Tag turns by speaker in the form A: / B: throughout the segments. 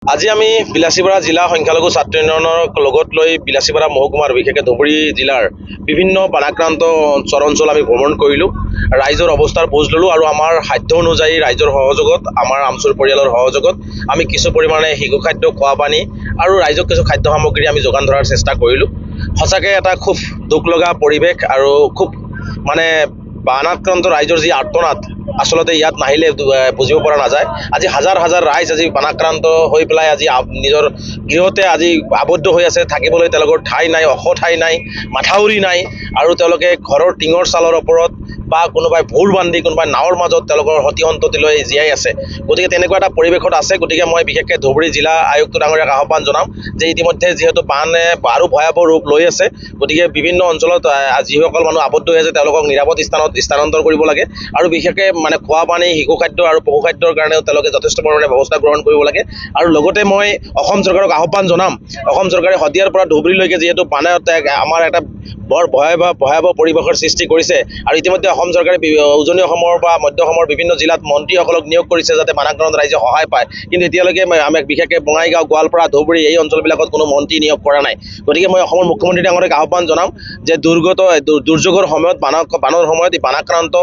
A: আজি আমি বিলাসীপাৰা জিলা সংখ্যালঘু ছাত্ৰ ইউনিয়নৰ লগত লৈ বিলাসীপাৰা মহকুমাৰ বিশেষকৈ ধুবুৰী জিলাৰ বিভিন্ন বানাক্ৰান্ত অঞ্চল আমি ভ্ৰমণ কৰিলোঁ। ৰাইজৰ অৱস্থাৰ বুজ ল'লোঁ আৰু আমাৰ সাধ্য অনুযায়ী ৰাইজৰ সহযোগত আমাৰ আমচুৰ পৰিয়ালৰ সহযোগত আমি কিছু পৰিমাণে শিশু খাদ্য, খোৱা পানী আৰু ৰাইজক কিছু খাদ্য সামগ্ৰী আমি যোগান ধৰাৰ চেষ্টা কৰিলোঁ। সঁচাকৈ এটা খুব দুখ লগা পৰিৱেশ আৰু খুব বানাক্ৰান্ত ৰাইজৰ যি আৰ্তনাদ আচলতে ইয়াত নাহিলে বুজিব পৰা নাযায়। আজি হাজাৰ হাজাৰ ৰাইজ আজি বানাক্ৰান্ত হৈ পেলাই আজি নিজৰ গৃহতে আজি আবদ্ধ হৈ আছে। থাকিবলৈ তেওঁলোকৰ ঠাই নাই, ওখ ঠাই নাই, মাথাউৰি নাই আৰু তেওঁলোকে ঘৰৰ টিঙৰ চালৰ ওপৰত বা কোনোবাই ভোৰ বান্ধি কোনোবাই নাৱৰ মাজত তেওঁলোকৰ সতি সন্ততিলৈ জীয়াই আছে। গতিকে তেনেকুৱা এটা পৰিৱেশত আছে। গতিকে মই বিশেষকৈ ধুবুৰী জিলা আয়ুক্ত ডাঙৰীয়াক আহ্বান জনাম যে ইতিমধ্যে যিহেতু বানে আৰু ভয়াৱহ ৰূপ লৈ আছে, গতিকে বিভিন্ন অঞ্চলত যিসকল মানুহ আবদ্ধ হৈ আছে তেওঁলোকক নিৰাপদ স্থানত স্থানান্তৰ কৰিব লাগে আৰু বিশেষকৈ খোৱা পানী, শিশু খাদ্য আৰু পশু খাদ্যৰ কাৰণেও তেওঁলোকে যথেষ্ট পৰিমাণে ব্যৱস্থা গ্ৰহণ কৰিব লাগে। আৰু লগতে মই অসম চৰকাৰক আহ্বান জনাম, অসম চৰকাৰে শদিয়াৰ পৰা ধুবুৰীলৈকে যিহেতু বানে আমাৰ এটা বৰ ভয়াৱহ পৰিৱেশৰ সৃষ্টি কৰিছে আৰু ইতিমধ্যে অসম চৰকাৰে উজনি অসমৰ বা মধ্য অসমৰ বিভিন্ন জিলাত মন্ত্ৰীসকলক নিয়োগ কৰিছে যাতে বানাক্ৰান্ত ৰাইজে সহায় পায়। কিন্তু এতিয়ালৈকে আমাক বিশেষকৈ বঙাইগাঁও, গোৱালপাৰা, ধুবুৰী এই অঞ্চলবিলাকত কোনো মন্ত্ৰী নিয়োগ কৰা নাই। গতিকে মই অসমৰ মুখ্যমন্ত্ৰী ডাঙৰীয়াক আহ্বান জনাম যে দুৰ্যোগৰ সময়ত বানৰ সময়ত এই বানাক্ৰান্ত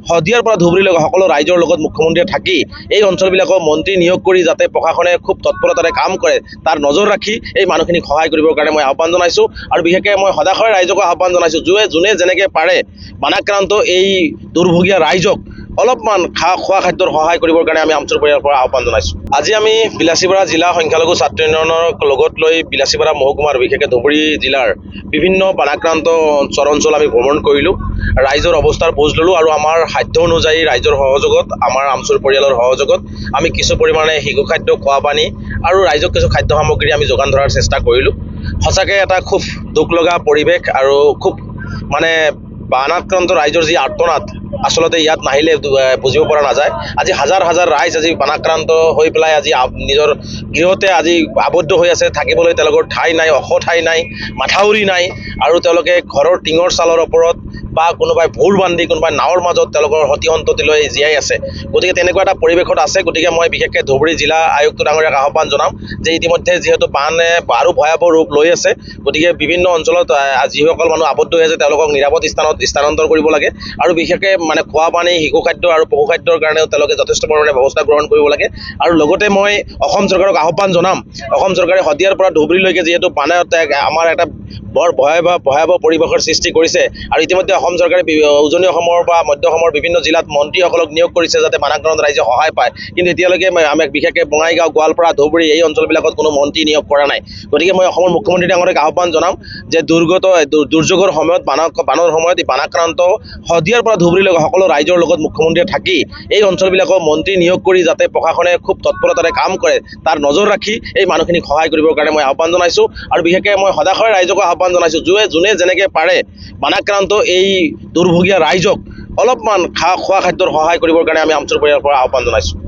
A: শদিয়াৰ পৰা ধুবুৰীলৈকে সকলো ৰাইজৰ লগত মুখ্যমন্ত্ৰীয়ে থাকি এই অঞ্চলবিলাকৰ মন্ত্ৰী নিয়োগ কৰি যাতে প্ৰশাসনে খুব তৎপৰতাৰে কাম কৰে তাৰ নজৰ ৰাখি এই মানুহখিনিক সহায় কৰিবৰ কাৰণে মই আহ্বান জনাইছোঁ। আৰু বিশেষকৈ মই সদাশয় ৰাইজকো আহ্বান জনাইছোঁ যোনে যেনেকৈ পাৰে বানাক্ৰান্ত এই দুৰ্ভগীয়া ৰাইজক অলপমান খোৱা খাদ্যৰ সহায় কৰিবৰ কাৰণে আমি আমচুৰ পৰিয়ালৰ পৰা আহ্বান জনাইছোঁ। আজি আমি বিলাসীপাৰা জিলা সংখ্যালঘু ছাত্ৰ ইউনিয়নৰ লগত লৈ বিলাসীপাৰা মহকুমাৰ বিশেষকৈ ধুবুৰী জিলাৰ বিভিন্ন বানাক্ৰান্ত অঞ্চল আমি ভ্ৰমণ কৰিলোঁ। ৰাইজৰ অৱস্থাৰ বুজ ল'লোঁ আৰু আমাৰ সাধ্য অনুযায়ী ৰাইজৰ সহযোগত আমাৰ আমচুৰ পৰিয়ালৰ সহযোগত আমি কিছু পৰিমাণে শিশু খাদ্য, খোৱা পানী আৰু ৰাইজক কিছু খাদ্য সামগ্ৰী আমি যোগান ধৰাৰ চেষ্টা কৰিলোঁ। সঁচাকৈ এটা খুব দুখ লগা পৰিৱেশ আৰু খুব বানাক্ৰান্ত ৰাইজৰ যি আৰ্তনাদ আচলতে ইয়াত নাহিলে বুজিব পৰা নাযায়। আজি হাজাৰ হাজাৰ ৰাইজ আজি বানাক্ৰান্ত হৈ পেলাই আজি নিজৰ গৃহতে আজি আবদ্ধ হৈ আছে। থাকিবলৈ তেওঁলোকৰ ঠাই নাই, ওখ ঠাই নাই, মাথাউৰি নাই আৰু তেওঁলোকে ঘৰৰ টিঙৰ চালৰ ওপৰত বা কোনোবাই ভোৰ বান্ধি কোনোবাই নাৱৰ মাজত তেওঁলোকৰ সতি সন্ততিলৈ জীয়াই আছে। গতিকে তেনেকুৱা এটা পৰিৱেশত আছে। গতিকে মই বিশেষকৈ ধুবুৰী জিলা আয়ুক্ত ডাঙৰীয়াক আহ্বান জনাম যে ইতিমধ্যে যিহেতু বানে আৰু ভয়াৱহ ৰূপ লৈ আছে, গতিকে বিভিন্ন অঞ্চলত যিসকল মানুহ আবদ্ধ হৈ আছে তেওঁলোকক নিৰাপদ স্থানত স্থানান্তৰ কৰিব লাগে আৰু বিশেষকৈ খোৱা পানী, শিশু খাদ্য আৰু পশু খাদ্যৰ কাৰণেও তেওঁলোকে যথেষ্ট পৰিমাণে ব্যৱস্থা গ্ৰহণ কৰিব লাগে। আৰু লগতে মই অসম চৰকাৰক আহ্বান জনাম, অসম চৰকাৰে শদিয়াৰ পৰা ধুবুৰীলৈকে যিহেতু বানে আমাৰ এটা বৰ ভয়াৱহ পৰিৱেশৰ সৃষ্টি কৰিছে আৰু ইতিমধ্যে অসম চৰকাৰে উজনি অসমৰ বা মধ্য অসমৰ বিভিন্ন জিলাত মন্ত্ৰীসকলক নিয়োগ কৰিছে যাতে বানাক্ৰান্ত ৰাইজে সহায় পায়। কিন্তু এতিয়ালৈকে আমাক বিশেষকৈ বঙাইগাঁও, গোৱালপাৰা, ধুবুৰী এই অঞ্চলবিলাকত কোনো মন্ত্ৰী নিয়োগ কৰা নাই। গতিকে মই অসমৰ মুখ্যমন্ত্ৰী ডাঙৰীয়াক আহ্বান জনাম যে দুৰ্যোগৰ সময়ত বানৰ সময়ত এই বানাক্ৰান্ত শদিয়াৰ পৰা ধুবুৰীলৈকে সকলো ৰাইজৰ লগত মুখ্যমন্ত্ৰীয়ে থাকি এই অঞ্চলবিলাকৰ মন্ত্ৰী নিয়োগ কৰি যাতে প্ৰশাসনে খুব তৎপৰতাৰে কাম কৰে তাৰ নজৰ ৰাখি এই মানুহখিনিক সহায় কৰিবৰ কাৰণে মই আহ্বান জনাইছোঁ। আৰু বিশেষকৈ মই সদাশয় ৰাইজকো আহ্বান জনাইছোঁ যোনে যেনেকৈ পাৰে বানাক্ৰান্ত এই দুৰ্ভগীয়া ৰাইজক অলপমান খোৱা খাদ্যৰ সহায় কৰিবৰ কাৰণে আমি আমচুৰ পৰিয়ালৰ পৰা আহ্বান জনাইছোঁ।